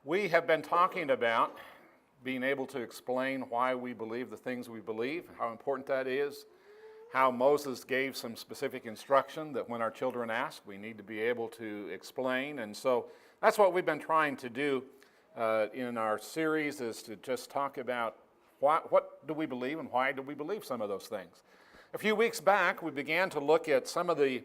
We have been talking about being able to explain why we believe the things we believe, how important that is, how Moses gave some specific instruction that when our children ask, we need to be able to explain. And so that's what we've been trying to do in our series, is to just talk about what do we believe and why do we believe some of those things. A few weeks back, we began to look at some of the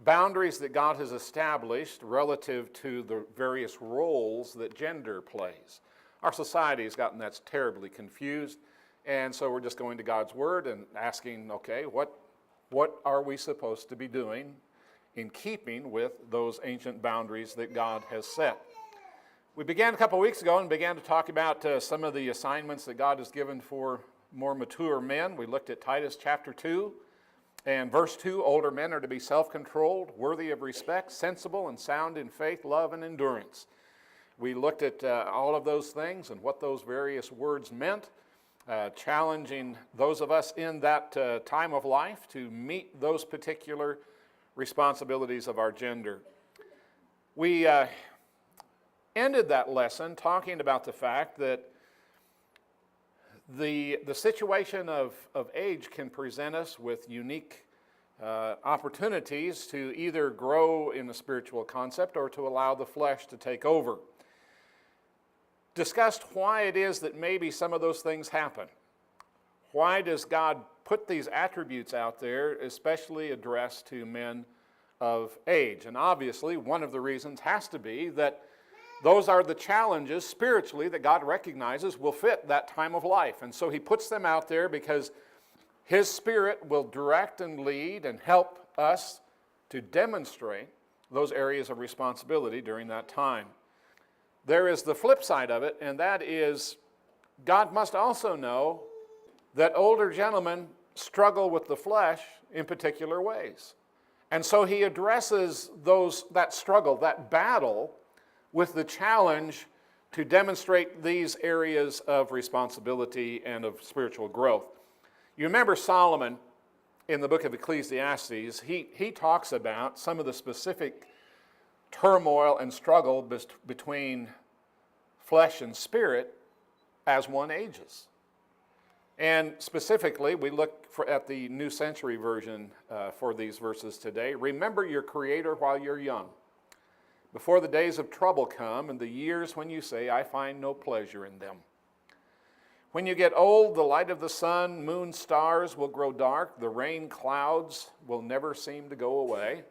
boundaries that God has established relative to the various roles that gender plays. Our society has gotten that terribly confused, and so we're just going to God's Word and asking, okay, what are we supposed to be doing in keeping with those ancient boundaries that God has set? We began a couple weeks ago and began to talk about some of the assignments that God has given for more mature men. We looked at Titus chapter 2. And verse 2, older men are to be self-controlled, worthy of respect, sensible, and sound in faith, love, and endurance. We looked at all of those things and what those various words meant, challenging those of us in that time of life to meet those particular responsibilities of our gender. We ended that lesson talking about the fact that the situation of age can present us with unique opportunities to either grow in the spiritual concept or to allow the flesh to take over. Discussed why it is that maybe some of those things happen. Why does God put these attributes out there, especially addressed to men of age? And obviously, one of the reasons has to be that those are the challenges spiritually that God recognizes will fit that time of life. And so he puts them out there because his Spirit will direct and lead and help us to demonstrate those areas of responsibility during that time. There is the flip side of it, and that is God must also know that older gentlemen struggle with the flesh in particular ways. And so he addresses that struggle, that battle, with the challenge to demonstrate these areas of responsibility and of spiritual growth. You remember Solomon in the book of Ecclesiastes, he talks about some of the specific turmoil and struggle between flesh and spirit as one ages. And specifically, we look at the New Century Version for these verses today. Remember your Creator while you're young, before the days of trouble come and the years when you say, I find no pleasure in them. When you get old, the light of the sun, moon, stars will grow dark. The rain clouds will never seem to go away.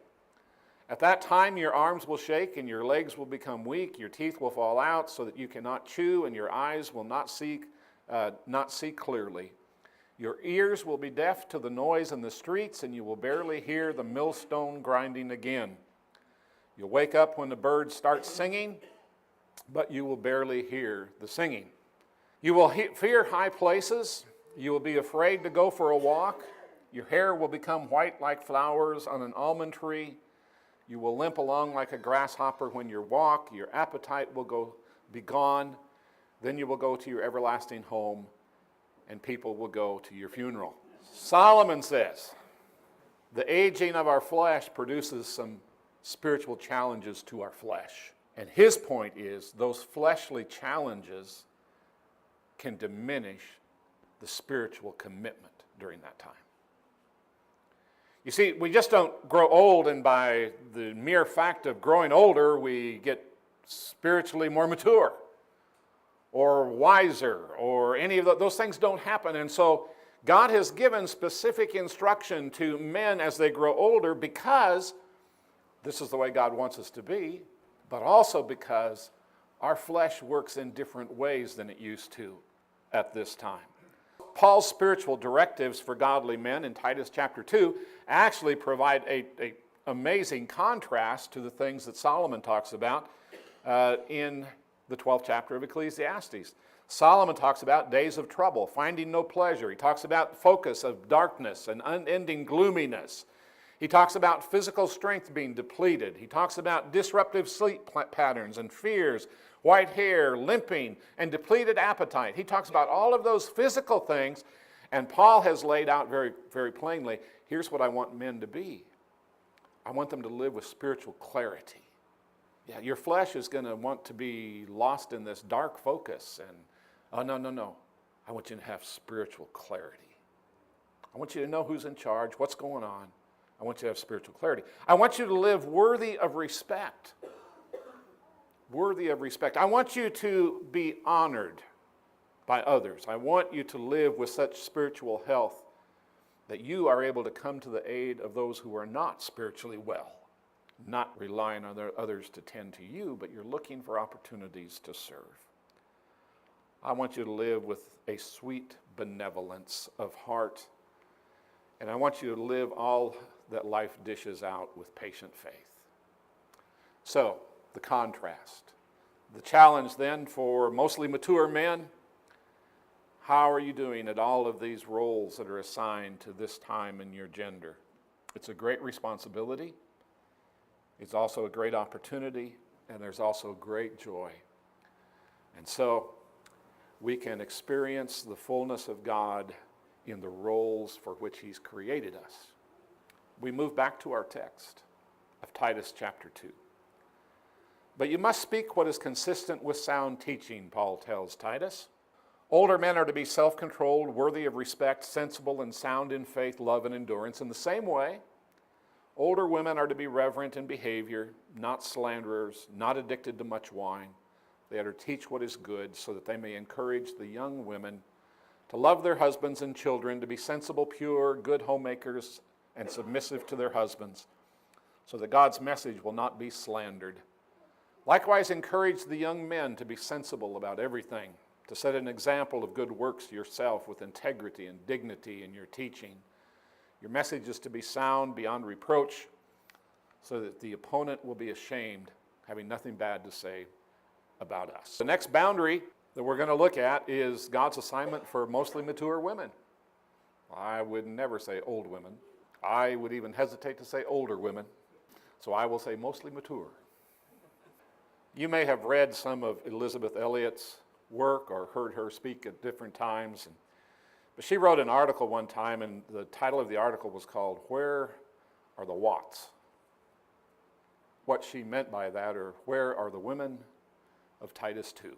At that time, your arms will shake and your legs will become weak. Your teeth will fall out so that you cannot chew, and your eyes will not see clearly. Your ears will be deaf to the noise in the streets, and you will barely hear the millstone grinding again. You'll wake up when the birds start singing, but you will barely hear the singing. You will fear high places. You will be afraid to go for a walk. Your hair will become white like flowers on an almond tree. You will limp along like a grasshopper when you walk. Your appetite will be gone. Then you will go to your everlasting home, and people will go to your funeral. Solomon says, the aging of our flesh produces some spiritual challenges to our flesh. And his point is those fleshly challenges can diminish the spiritual commitment during that time. You see, we just don't grow old, and by the mere fact of growing older, we get spiritually more mature or wiser, or any of those things don't happen. And so God has given specific instruction to men as they grow older because this is the way God wants us to be, but also because our flesh works in different ways than it used to at this time. Paul's spiritual directives for godly men in Titus chapter 2 actually provide an amazing contrast to the things that Solomon talks about in the 12th chapter of Ecclesiastes. Solomon talks about days of trouble, finding no pleasure. He talks about focus of darkness and unending gloominess. He talks about physical strength being depleted. He talks about disruptive sleep patterns and fears, white hair, limping, and depleted appetite. He talks about all of those physical things, and Paul has laid out very, very plainly, here's what I want men to be. I want them to live with spiritual clarity. Yeah, your flesh is going to want to be lost in this dark focus. And, oh, no. I want you to have spiritual clarity. I want you to know who's in charge, what's going on. I want you to have spiritual clarity. I want you to live worthy of respect. Worthy of respect. I want you to be honored by others. I want you to live with such spiritual health that you are able to come to the aid of those who are not spiritually well, not relying on others to tend to you, but you're looking for opportunities to serve. I want you to live with a sweet benevolence of heart, and I want you to live all that life dishes out with patient faith. So, the contrast. The challenge then for mostly mature men, how are you doing at all of these roles that are assigned to this time in your gender? It's a great responsibility. It's also a great opportunity, and there's also great joy. And so we can experience the fullness of God in the roles for which He's created us. We move back to our text of Titus chapter 2. But you must speak what is consistent with sound teaching, Paul tells Titus. Older men are to be self-controlled, worthy of respect, sensible, and sound in faith, love, and endurance. In the same way, older women are to be reverent in behavior, not slanderers, not addicted to much wine. They are to teach what is good, so that they may encourage the young women to love their husbands and children, to be sensible, pure, good homemakers, and submissive to their husbands, so that God's message will not be slandered. Likewise, encourage the young men to be sensible about everything, to set an example of good works yourself with integrity and dignity in your teaching. Your message is to be sound beyond reproach, so that the opponent will be ashamed, having nothing bad to say about us. The next boundary that we're going to look at is God's assignment for mostly mature women. I would never say old women. I would even hesitate to say older women. So I will say mostly mature. You may have read some of Elizabeth Elliot's work or heard her speak at different times. But she wrote an article one time, and the title of the article was called, "Where Are the Watts?" What she meant by that, or where are the women of Titus 2?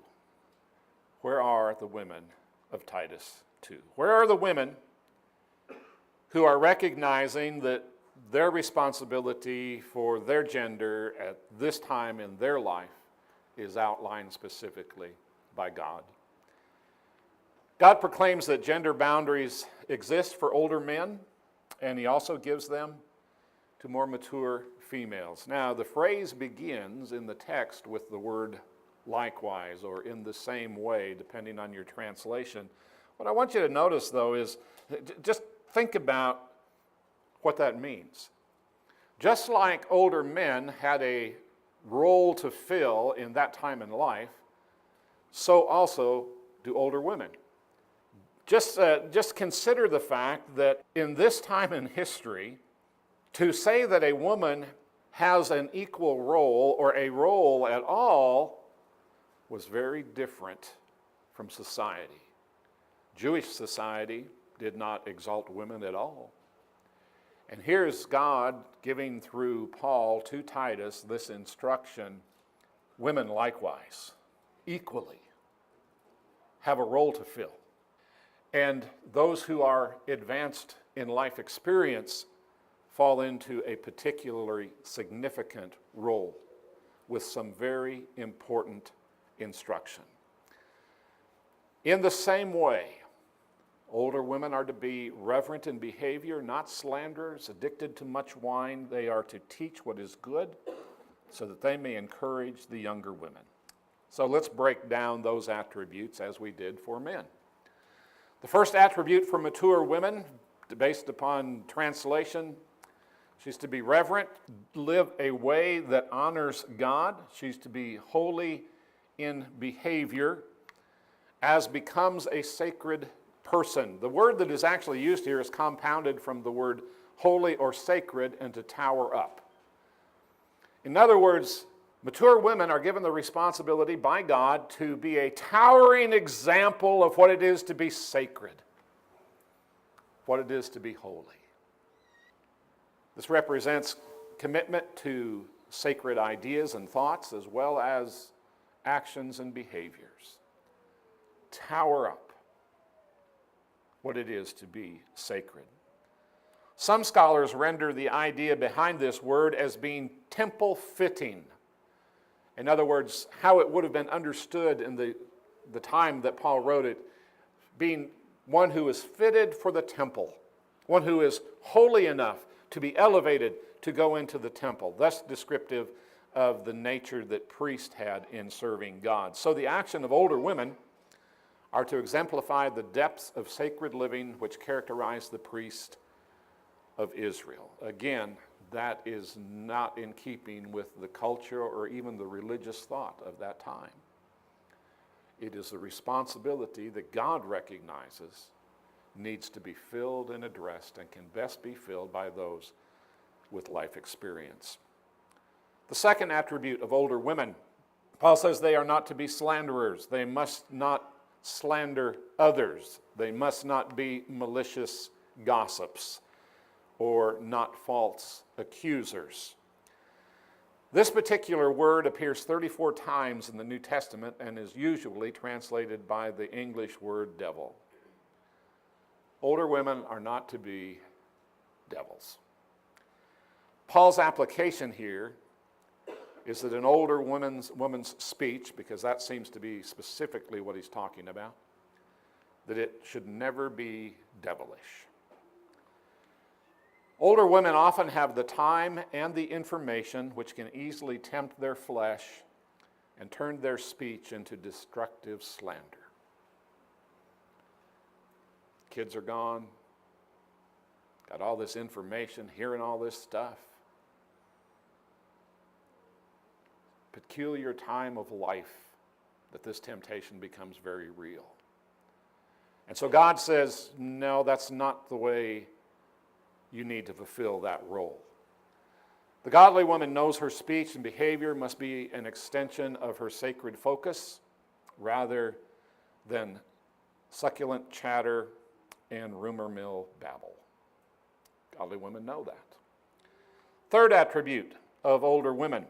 Where are the women of Titus 2? Where are the women who are recognizing that their responsibility for their gender at this time in their life is outlined specifically by God? God proclaims that gender boundaries exist for older men, and He also gives them to more mature females. Now, the phrase begins in the text with the word likewise, or in the same way, depending on your translation. What I want you to notice, though, is just think about what that means. Just like older men had a role to fill in that time in life, so also do older women. Just consider the fact that in this time in history, to say that a woman has an equal role or a role at all was very different from society. Jewish society did not exalt women at all. And here's God giving through Paul to Titus this instruction: women likewise, equally, have a role to fill. And those who are advanced in life experience fall into a particularly significant role with some very important instruction. In the same way, older women are to be reverent in behavior, not slanderers, addicted to much wine. They are to teach what is good so that they may encourage the younger women. So let's break down those attributes as we did for men. The first attribute for mature women, based upon translation, she's to be reverent, live a way that honors God. She's to be holy in behavior, as becomes a sacred person. The word that is actually used here is compounded from the word holy or sacred and to tower up. In other words, mature women are given the responsibility by God to be a towering example of what it is to be sacred, what it is to be holy. This represents commitment to sacred ideas and thoughts as well as actions and behaviors. Tower up what it is to be sacred. Some scholars render the idea behind this word as being temple fitting. In other words, how it would have been understood in the time that Paul wrote it, being one who is fitted for the temple, one who is holy enough to be elevated to go into the temple, thus descriptive of the nature that priests had in serving God. So the action of older women are to exemplify the depths of sacred living which characterized the priest of Israel. Again, that is not in keeping with the culture or even the religious thought of that time. It is a responsibility that God recognizes needs to be filled and addressed and can best be filled by those with life experience. The second attribute of older women, Paul says they are not to be slanderers. They must not slander others. They must not be malicious gossips or not false accusers. This particular word appears 34 times in the New Testament and is usually translated by the English word devil. Older women are not to be devils. Paul's application here is that an older woman's speech, because that seems to be specifically what he's talking about, that it should never be devilish. Older women often have the time and the information which can easily tempt their flesh and turn their speech into destructive slander. Kids are gone, got all this information, hearing all this stuff. Peculiar time of life that this temptation becomes very real. And so God says, no, that's not the way you need to fulfill that role. The godly woman knows her speech and behavior must be an extension of her sacred focus rather than succulent chatter and rumor mill babble. Godly women know that. Third attribute of older women,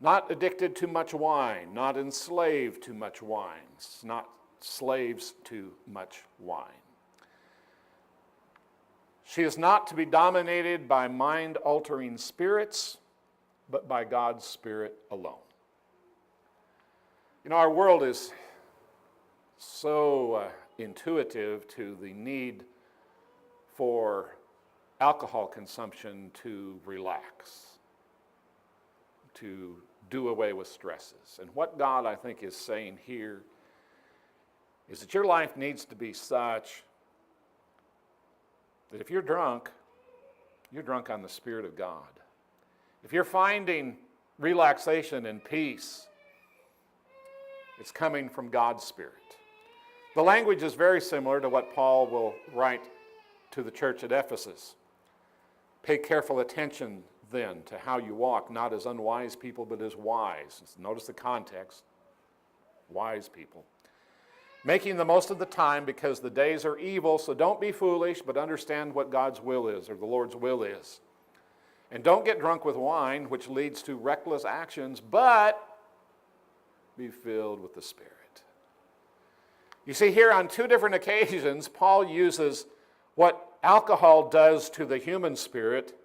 not addicted to much wine, not enslaved to much wine, not slaves to much wine. She is not to be dominated by mind-altering spirits, but by God's Spirit alone. You know, our world is so intuitive to the need for alcohol consumption to relax, to do away with stresses. And what God, I think, is saying here is that your life needs to be such that if you're drunk on the Spirit of God. If you're finding relaxation and peace, it's coming from God's Spirit. The language is very similar to what Paul will write to the church at Ephesus. Pay careful attention then to how you walk, not as unwise people, but as wise. Notice the context. Wise people. Making the most of the time because the days are evil, so don't be foolish, but understand what God's will is, or the Lord's will is. And don't get drunk with wine, which leads to reckless actions, but be filled with the Spirit. You see, here on two different occasions, Paul uses what alcohol does to the human spirit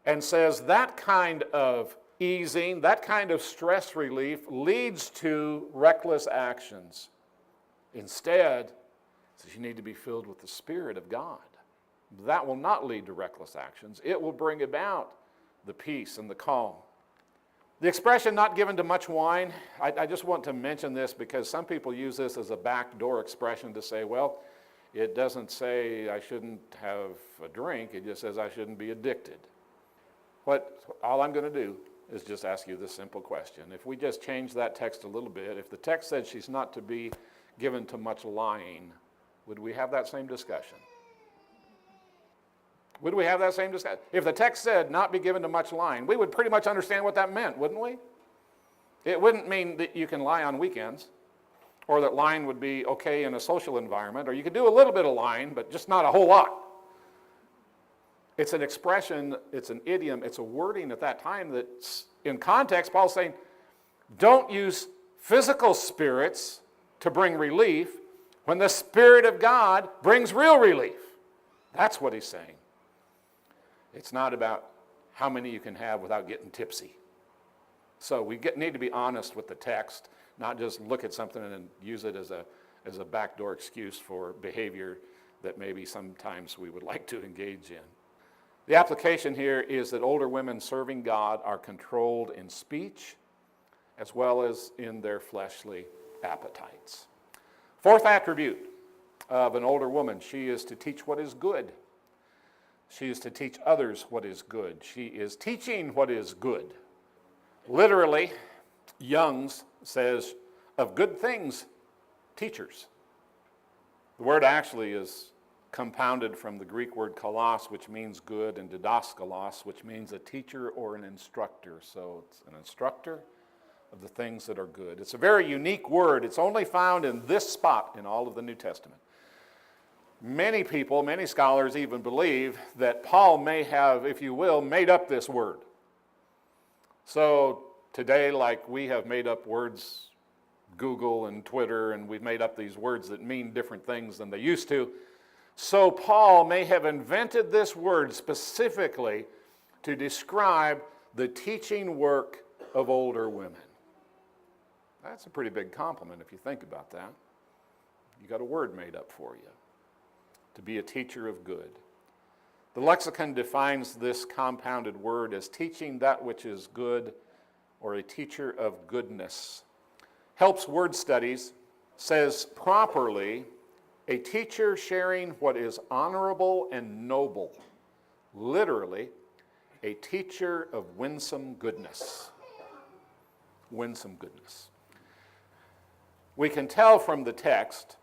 and says that kind of easing, that kind of stress relief leads to reckless actions. Instead, it says you need to be filled with the Spirit of God. That will not lead to reckless actions. It will bring about the peace and the calm. The expression not given to much wine, I just want to mention this because some people use this as a backdoor expression to say, well, it doesn't say I shouldn't have a drink, it just says I shouldn't be addicted. All I'm going to do is just ask you this simple question. If we just change that text a little bit, if the text said she's not to be given to much lying, would we have that same discussion? Would we have that same discussion? If the text said not be given to much lying, we would pretty much understand what that meant, wouldn't we? It wouldn't mean that you can lie on weekends, or that lying would be okay in a social environment, or you could do a little bit of lying, but just not a whole lot. It's an expression, it's an idiom, it's a wording at that time that's in context. Paul's saying, don't use physical spirits to bring relief when the Spirit of God brings real relief. That's what he's saying. It's not about how many you can have without getting tipsy. So we need to be honest with the text, not just look at something and use it as a backdoor excuse for behavior that maybe sometimes we would like to engage in. The application here is that older women serving God are controlled in speech as well as in their fleshly appetites. Fourth attribute of an older woman, she is to teach what is good. She is to teach others what is good. She is teaching what is good. Literally, Young's says, of good things, teachers. The word actually is compounded from the Greek word kalos, which means good, and didaskalos, which means a teacher or an instructor. So it's an instructor of the things that are good. It's a very unique word. It's only found in this spot in all of the New Testament. Many people, many scholars even believe that Paul may have, if you will, made up this word. So today, like we have made up words, Google and Twitter, and we've made up these words that mean different things than they used to. So Paul may have invented this word specifically to describe the teaching work of older women. That's a pretty big compliment if you think about that. You got a word made up for you. To be a teacher of good. The lexicon defines this compounded word as teaching that which is good or a teacher of goodness. Helps Word Studies says properly, a teacher sharing what is honorable and noble. Literally, a teacher of winsome goodness. Winsome goodness. We can tell from the text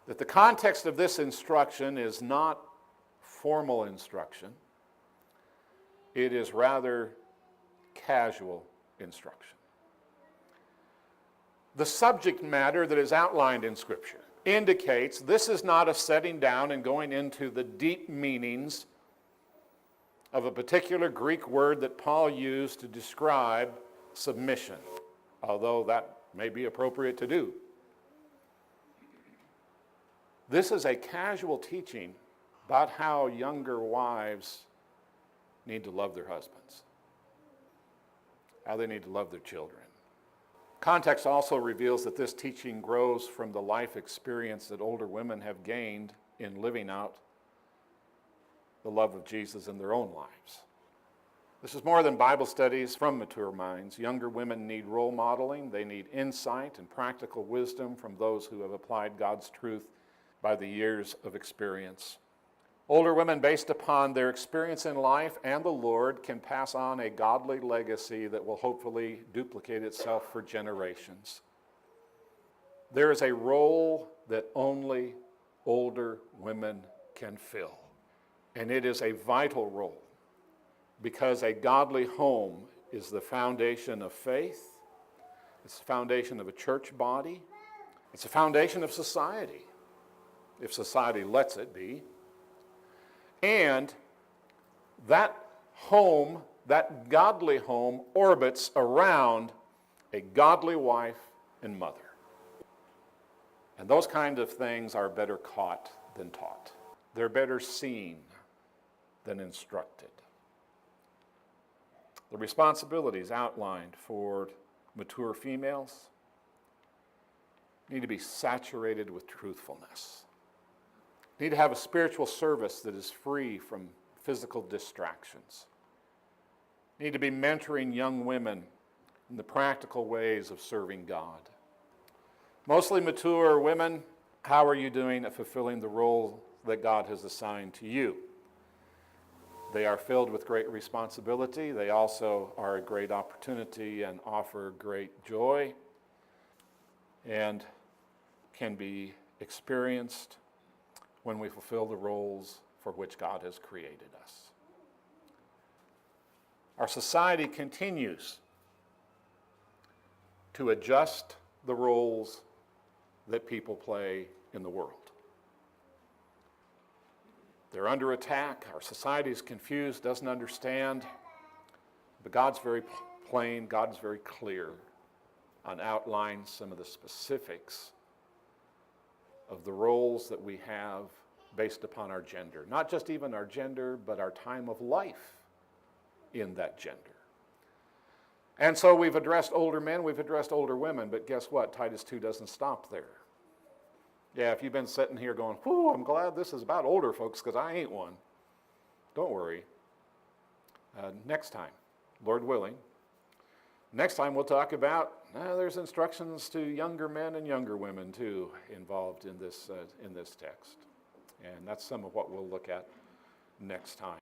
that the context of this instruction is not formal instruction. It is rather casual instruction. The subject matter that is outlined in Scripture indicates this is not a setting down and going into the deep meanings of a particular Greek word that Paul used to describe submission, although that may be appropriate to do. This is a casual teaching about how younger wives need to love their husbands, how they need to love their children. Context also reveals that this teaching grows from the life experience that older women have gained in living out the love of Jesus in their own lives. This is more than Bible studies from mature minds. Younger women need role modeling. They need insight and practical wisdom from those who have applied God's truth by the years of experience. Older women, based upon their experience in life and the Lord, can pass on a godly legacy that will hopefully duplicate itself for generations. There is a role that only older women can fill, and it is a vital role because a godly home is the foundation of faith, it's the foundation of a church body, it's the foundation of society, if society lets it be. And that home, that godly home, orbits around a godly wife and mother. And those kinds of things are better caught than taught. They're better seen than instructed. The responsibilities outlined for mature females need to be saturated with truthfulness. Need to have a spiritual service that is free from physical distractions. Need to be mentoring young women in the practical ways of serving God. Mostly mature women, how are you doing at fulfilling the role that God has assigned to you? They are filled with great responsibility. They also are a great opportunity and offer great joy and can be experienced when we fulfill the roles for which God has created us. Our society continues to adjust the roles that people play in the world. They're under attack. Our society is confused, doesn't understand. But God's very plain, God's very clear on outlining some of the specifics of the roles that we have based upon our gender. Not just even our gender, but our time of life in that gender. And so we've addressed older men, we've addressed older women, but guess what? Titus 2 doesn't stop there. Yeah, if you've been sitting here going, whew, I'm glad this is about older folks because I ain't one. Don't worry. Next time, Lord willing, next time we'll talk about, there's instructions to younger men and younger women too involved in this text. And that's some of what we'll look at next time.